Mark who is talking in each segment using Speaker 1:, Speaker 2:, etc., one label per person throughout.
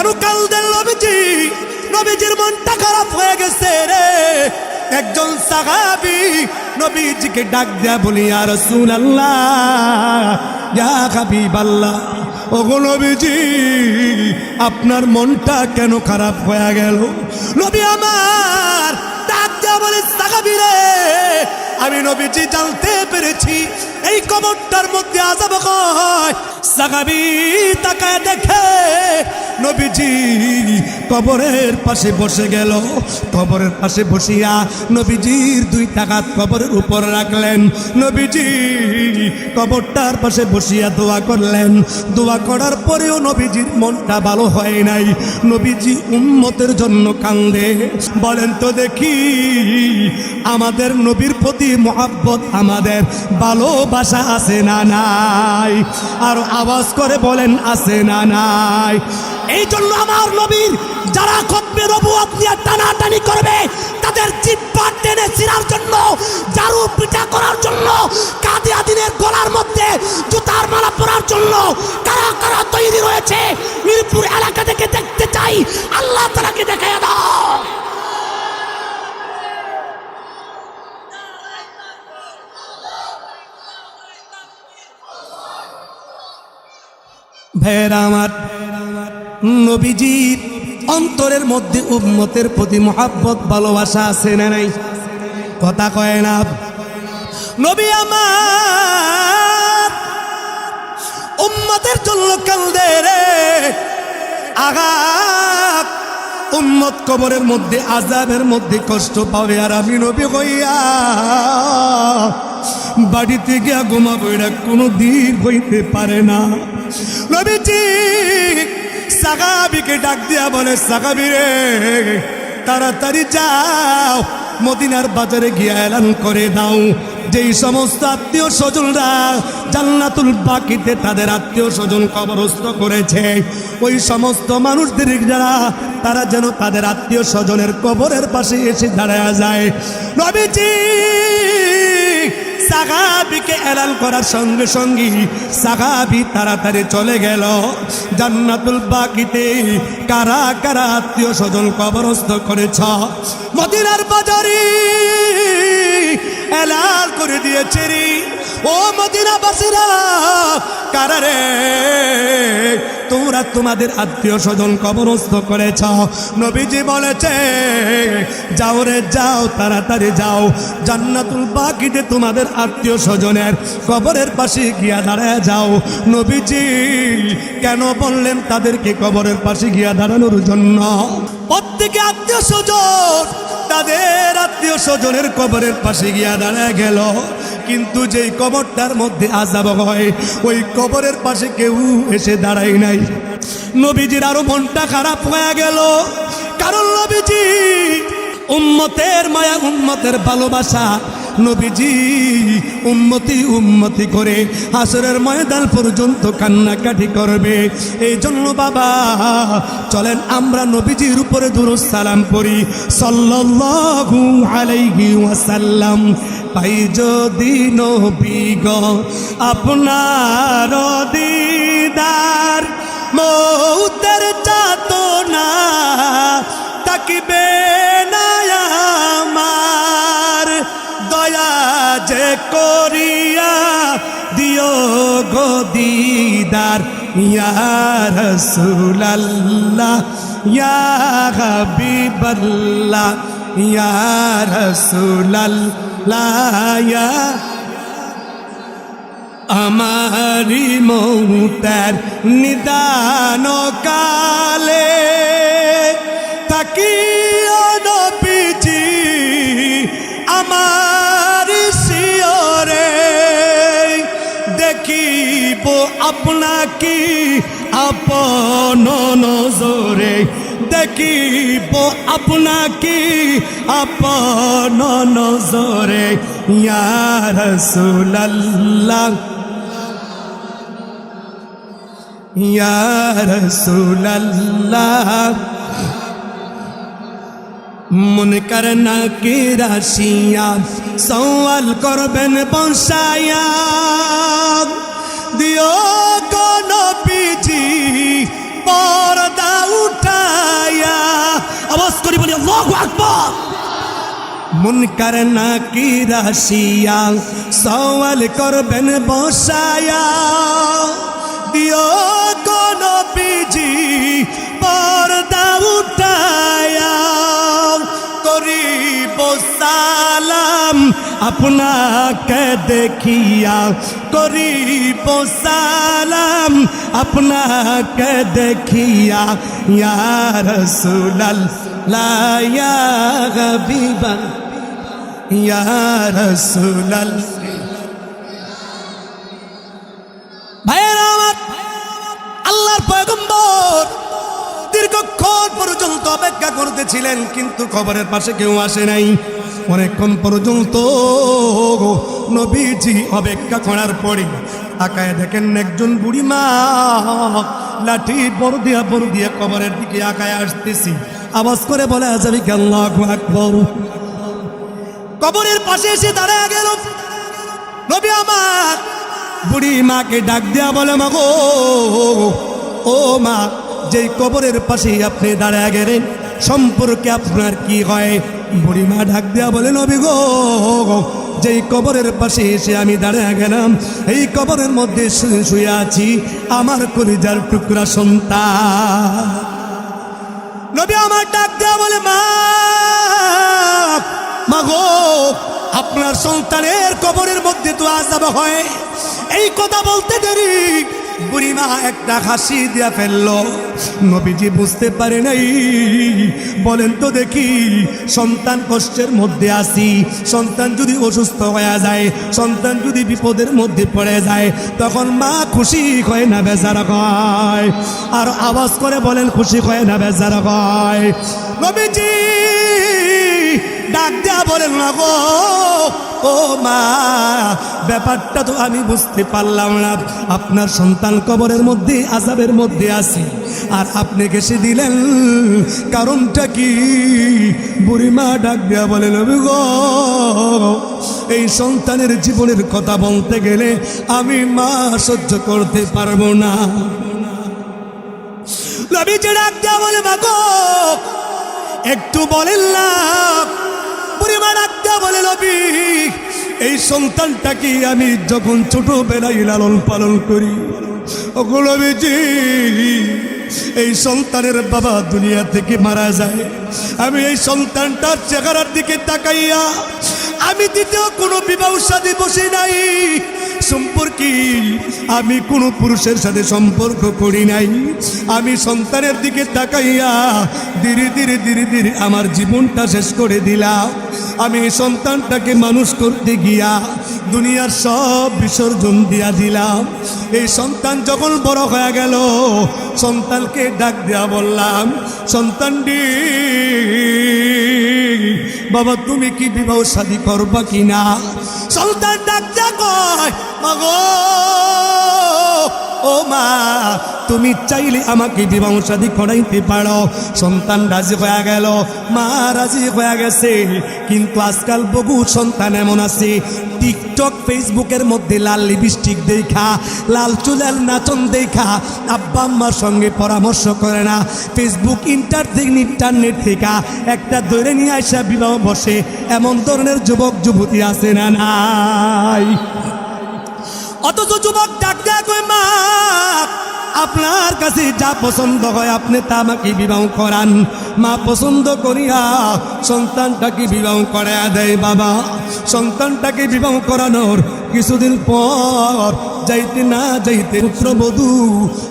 Speaker 1: কেন কাঁদেন নবীজি? নবীজির মনটা খারাপ হয়ে গেছে রে। একজন সাহাবী নবীজিকে ডাক দেয়া বলি, ইয়া রাসূলুল্লাহ, ইয়া হাবিবাল্লাহ, ওগো নবীজি, আপনার মনটা কেন খারাপ হয়ে গেল? নবী আমার ডাক দেয়া বলে, সাহাবী রে, আমি নবীজি জানতে পেরেছি এই কবরটার মধ্যে আযাব হয়। সাহাবী তাকায় দেখে নবীজি কবরের পাশে বসে গেল। কবরের পাশে বসিয়া নবীজির 2 হাত কবরের উপর রাখলেন। নবীজি কবরটার পাশে বসিয়া দোয়া করলেন। দোয়া করার পরেও নবীজির মনটা ভালো হয় নাই। নবীজি উম্মতের জন্য কান্দে। বলেন তো দেখি, আমাদের নবীর প্রতি মহব্বত, আমাদের ভালোবাসা আছে না নাই? আর আওয়াজ করে বলেন, আছে না নাই? এই জন্য আমার নবীর যারা খতমে নবুয়ত নিয়ে টানাটানি করবে, তাদের জিহ্বা টেনে ছিঁড়ার জন্য, জারু পিটা করার জন্য, কাদিয়াদিনের গলার মধ্যে জুতার মালা পরার জন্য কারা কারা তৈরি রয়েছে মিরপুর এলাকা থেকে দেখতে চাই। আল্লাহ তাআলাকে দেখায় দাও। ভাইয়েরা আমার, নবীজির অন্তরের মধ্যে উম্মতের প্রতি মহব্বত, ভালোবাসা আছে না নাই? কথা কয় না? নবী আমার উম্মতের জন্য কান্দে রে। আগা উম্মত কবরের মধ্যে আযাবের মধ্যে কষ্ট পাবে, আর আমি নবী হইয়া বাড়িতে গিয়া ঘুমাবো, এটা কোনো দিন হইতে পারে না। নবীজি সাহাবীকে ডাক দিয়া বলে, সাহাবী রে, তাড়াতাড়ি যাও, মদিনার বাজারে গিয়া এলান করে দাও, যেই সমস্ত আত্মীয় স্বজনরা জান্নাতুল বাকিতে তাদের আত্মীয় স্বজন কবরস্থ করেছে, ওই সমস্ত মানুষদের যারা, তারা যেন তাদের আত্মীয় স্বজনের কবরের পাশে এসে দাঁড়ায় যায়। নবীজি সাহাবীকে এলান করার সঙ্গে সঙ্গে সাহাবী তাড়াতাড়ি চলে গেল জান্নাতুল বাকিতে। কারা কারা আত্মীয় স্বজন কবরস্থ করেছ, মদিনার বাজারে এলান করে দিয়েছে রে। ও মদিনাবাসীরা, কারা রে তোমরা তোমাদের আত্মীয় স্বজন কবরস্থ করেছ? নবীজি বলেছে, যাও রে যাও, তাড়াতাড়ি যাও, জান্নাতুল বাকিতে তোমাদের আত্মীয় স্বজনের কবরের পাশে গিয়া দাঁড়ায় যাও। নবীজি কেন বললেন তাদেরকে কবরের পাশে গিয়া দাঁড়ানোর জন্য? প্রত্যেকে আত্মীয় স্বজন তাদের আত্মীয় স্বজনের কবরের পাশে গিয়া দাঁড়ায় গেল, কিন্তু যেই কবরটার মধ্যে আযাব হয়, ওই কবরের পাশে কেউ এসে দাঁড়ায় নাই। নবীজির আরো মনটা খারাপ হয়ে গেল, কারণ নবীজি উম্মতের মায়া, উম্মতের ভালোবাসা। নবীজি উম্মতি উম্মতি করে হাসরের ময়দান পর্যন্ত কান্নাকাটি করবে। এই জন্য বাবা, চলেন আমরা নবীজির উপরে দুরূদ সালাম পড়ি, সাল্লাল্লাহু আলাইহি ওয়াসাল্লাম। পাই যদি নবী গো আপনার দিদার, মৌতের যাতনা তাকিবে না আমার, দয়া যে করিয়া দিও গো দিদার, ইয়া রাসূলুল্লাহ, ইয়া হাবিবাল্লাহ, ইয়া রাসূলুল্লাহ, ইয়া আমারি মৌতের নিদান কালে তাকিও নবীজি আমার শিয়রে, দেখিব আপনাকে আপন নজরে, দেখিব আপনাকে আপন নজরে, ইয়া রাসূলুল্লাহ, ইয়া রাসূলুল্লাহ। মুনকার নাকির আসিয়া সওয়াল করবেন বসায়া, দিও গো নবীজি পর্দা উঠ মুনকার নাকির আসিয়া সওয়াল করবেন বসায়া দিও কোন বিজি পর্দা উঠায়া করিব সালাম আপনাকে দেখিয়া করিব সালাম আপনাকে দেখিয়া ইয়া রাসূলুল্লাহ ইয়া হাবিবাল্লাহ ইয়া রাসূলুল্লাহ। ভাইয়েরা আমার, আল্লাহর পয়গম্বর দীর্ঘক্ষণ পর্যন্ত অপেক্ষা করতেছিলেন, কিন্তু কবরের পাশে কেউ আসে নাই। অনেকক্ষণ পর্যন্ত নবীজি অপেক্ষা করার পরে তাকায় দেখেন একজন বুড়ি মা লাঠি বড় দিয়া কবরের দিকে আকায় আসতেছি। আওয়াজ করে বলে যাবি আল্লাহু আকবার। কবরের পাশে এসে দাঁড়ায় গেল। নবী আমার বুড়ি মাকে ডাক দিয়া বলে মা গো, ও মা, যেই কবরের পাশে আপনি দাঁড়ায় গেলেন সম্পর্কে আপনার কি হয়? বুড়ি মা ডাক দিয়া বলে নবী গো, যেই কবরের পাশে এসে আমি দাঁড়ায় গেলাম এই কবরের মধ্যে শুয়ে আছি আমার কলিজার টুকরা সন্তান। নবী আমার ডাক দিয়া বলে মা গো, আপনার সন্তানের কবরের মধ্যে তো আযাব হয়। এই কথা বলতে দেরি বুড়িমা একটা হাসি দিয়া ফেললো। নবীজি বুঝতে পারে নাই। বলেন তো দেখি, সন্তান কষ্টের মধ্যে আসি, সন্তান যদি অসুস্থ হয়ে যায়, সন্তান যদি বিপদের মধ্যে পড়ে যায়, তখন মা খুশি হয় না বেজার হয়? আর আওয়াজ করে বলেন খুশি হয় না বেজার হয়? নবীজি ডাক দেয়া বলেন না গো, ও মা, ব্যাপারটা তো আমি বুঝতে পারলাম না। আপনার সন্তান কবরের মধ্যে আযাবের মধ্যে আছে আর আপনি ঘেঁষে দিলেন, কারণটা কি? বুড়িমা ডাক দেয়া বলেন নবী গো, এই সন্তানের জীবনের কথা বলতে গেলে আমি মা সহ্য করতে পারবো না। নবীজি ডাক দেয়া বলে মা গো, একটু বলেন না। বুড়িমা ডাক দেয়া বলে নবী, এই সন্তানটাকে আমি যখন ছোটবেলায় লালন পালন করি, ওগো নবীজি, এই সন্তানের বাবা দুনিয়া থেকে মারা যায়, আমি এই সন্তানটার চেহারার দিকে তাকাইয়া আমি দ্বিতীয় কোনো বিবাহ শাদী বসে নাই, সম্পর্কে আমি কোনো পুরুষের সাথে সম্পর্ক করি নাই। আমি সন্তানের দিকে তাকাইয়া ধীরে ধীরে আমার জীবনটা শেষ করে দিলাম। আমি এই সন্তানটাকে মানুষ করতে গিয়া দুনিয়ার সব বিসর্জন দিয়া দিলাম। এই সন্তান যখন বড় হয়ে গেল, সন্তানকে ডাক দিয়া বললাম, সন্তানটি বাবা তুমি কি বিবাহ শাদী করবা কিনা? সন্তান ডাক দিয়া কয় মা গো, ও মা, তুমি চাইলে আমাকে বিবাহ শাদী করাইতে পারো। সন্তান রাজি হয়ে গেল, মা রাজি হয়ে গেছে। কিন্তু আজকাল বহু সন্তান এমন আছে, টিকটক ফেসবুকের মধ্যে লাল লিপস্টিক দেখা, লাল চুলের নাচন দেখা আব্বা আম্মার সঙ্গে পরামর্শ করে না। ফেসবুক ইন্টারনেট থেকে একটা ধরে নিয়ে আসা বিবাহ বসে, এমন ধরনের যুবক যুবতী আছে না নাই? অথচ যুবক ডাক দেয়া কই মা, আপনার কাছে যা পছন্দ হয় আপনি তা আমাকে বিবাহ করান। মা পছন্দ করিয়া সন্তানটাকে বিবাহ করাইয়া দেয়। বাবা সন্তানটাকে বিবাহ করানোর কিছুদিন পর যাইতে না যাইতে পুত্রবধূ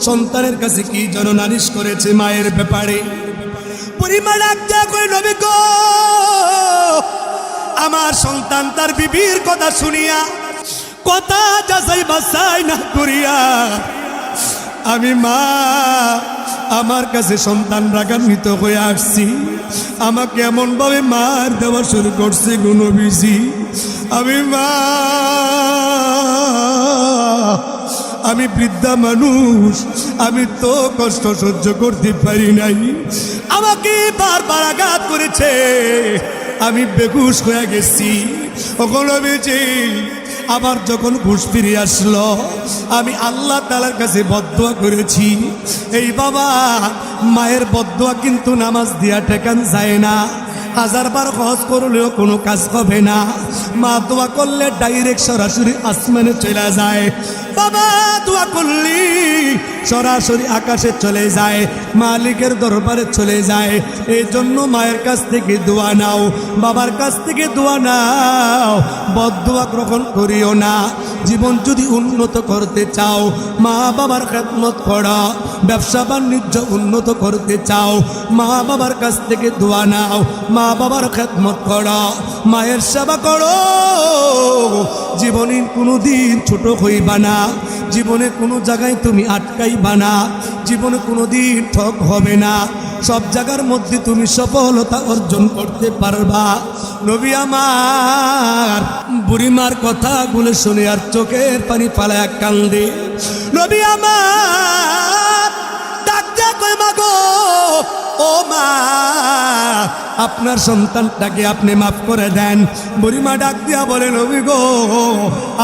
Speaker 1: সন্তানের কাছে কি যেন নালিশ করেছে মায়ের ব্যাপারে। পরিমা ডাক দেয়া কই নবী গো, আমার সন্তান তার বিবির কথা শুনিয়া, কথা যাচাই বাছাই না করিয়া আমি মা আমার কাছে সন্তান রাগান্বিত হয়ে আসছি। আমাকে এমন ভাবে মার দেওয়া শুরু করছে গো নবীজি। আমি মা, আমি বৃদ্ধা মানুষ, আমি তো কষ্ট সহ্য করতে পারি নাই। আমাকে বারবার আঘাত করেছে, আমি বেহুশ হয়ে গেছি। ওগো নবীজি, আবার যখন হুঁশ ফিরে আসলো, আমি আল্লাহ তাআলার কাছে বদদুয়া করেছি। এই বাবা, মায়ের বদদুয়া কিন্তু নামাজ দিয়া ঠেকান যায় না। 1000 বার হজ করলেও কোনো কাজ হবে না। মা দোয়া করলে ডাইরেক্ট সরাসরি আসমানে চলে যায়, বাবা দোয়া করলি সরাসরি আকাশে চলে যায়, মালিকের দরবারে চলে যায়। এই জন্য মায়ের কাছ থেকে দোয়া নাও, বাবার কাছ থেকে দোয়া নাও, বদদোয়া গ্রহণ করিও না। জীবন যদি উন্নত করতে চাও মা বাবার খেদমত করো, ব্যবসা বাণিজ্য উন্নত করতে চাও মা বাবার কাছ থেকে দোয়া নাও, মা বাবার খেদমত করো, মায়ের সেবা করো। জীবনে কোনো দিন ছোট হইবা না, জীবনে কোনো জায়গায় তুমি আটকাইবা না, জীবনে কোনো দিন ঠক হবে না, সব জায়গার মধ্যে তুমি সফলতা অর্জন করতে পারবা। নবী আমার বুড়িমার কথাগুলো শুনে আর চোখের পানি ফালায় কান্দে। নবী আমার ডাক দিয়া কয় মা গো, ও মা আপনার সন্তানটাকে আপনি মাফ করে দেন। বুড়িমা ডাক দিয়া বলে নবী গো,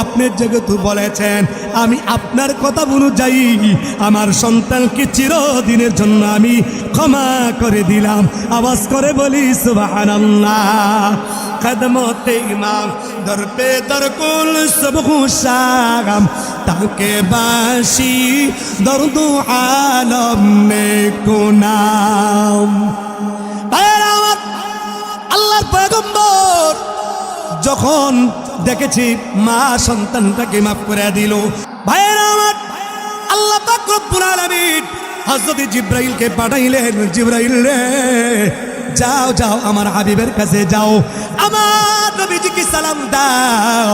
Speaker 1: আপনি যেহেতু বলেছেন আমি আপনার কথা অনুযায়ী আমার সন্তানকে চিরদিনের জন্য আমি ক্ষমা করে দিলাম। আওয়াজ করে বলি সুবহানাল্লাহ। কদমতে ইমাম দর পে দর কুল সব খুশাম তাকে বাসি দর্দ আলম মে কুনাম। আল্লাহর পয়গম্বর যখন দেখেছি মা সন্তানটাকে মাফ করে দিল, ভাইয়েরা আমার আল্লাহ পাক রব্বুল আলামিন হযরত জিবরাইলকে পাঠাইলেন, জিবরাইল রে যাও যাও আমার হাবিবের কাছে যাও, আমার নবীজিকে সালাম দাও,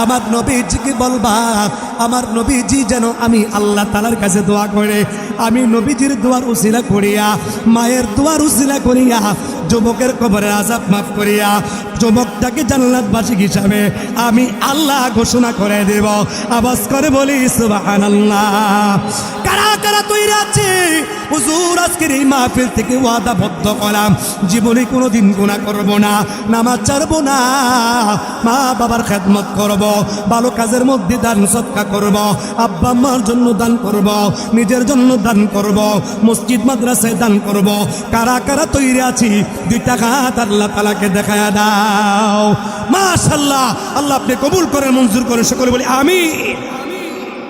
Speaker 1: আমার নবীজিকে বলবা আমার নবীজি যেন আমি আল্লাহ তাআলার কাছে দোয়া করে, আমি নবীজির দোয়ার উসিলা করিয়া মায়ের দোয়ার উসিলা করিয়া যুবকের কবরের আযাব মাফ করিয়া যুবকটাকে জান্নাতবাসী হিসাবে আমি আল্লাহ ঘোষণা করে দেব। আওয়াজ করে বলি সুবহানাল্লাহ। কারা কারা তৈরি আছে হুজুর আজকের এই মাহফিল থেকে ওয়াদাবদ্ধ করলাম জীবনে কোনোদিন গুনাহ করব না, নামাজ ছাড়ব না, মা বাবার খেদমত করব, ভালো কাজের মধ্যে দান সদকা করব, আব্বা আম্মার জন্য দান করব, নিজের জন্য দান করব, মসজিদ মাদ্রাসায় দান করব। কারা কারা তৈরি আছি 2টা হাত আল্লাহ তাআলাকে দেখায়া দাও। মাশাআল্লাহ, আল্লাহ আপনি কবুল করেন, মঞ্জুর করেন, সকলে বলি আমিন।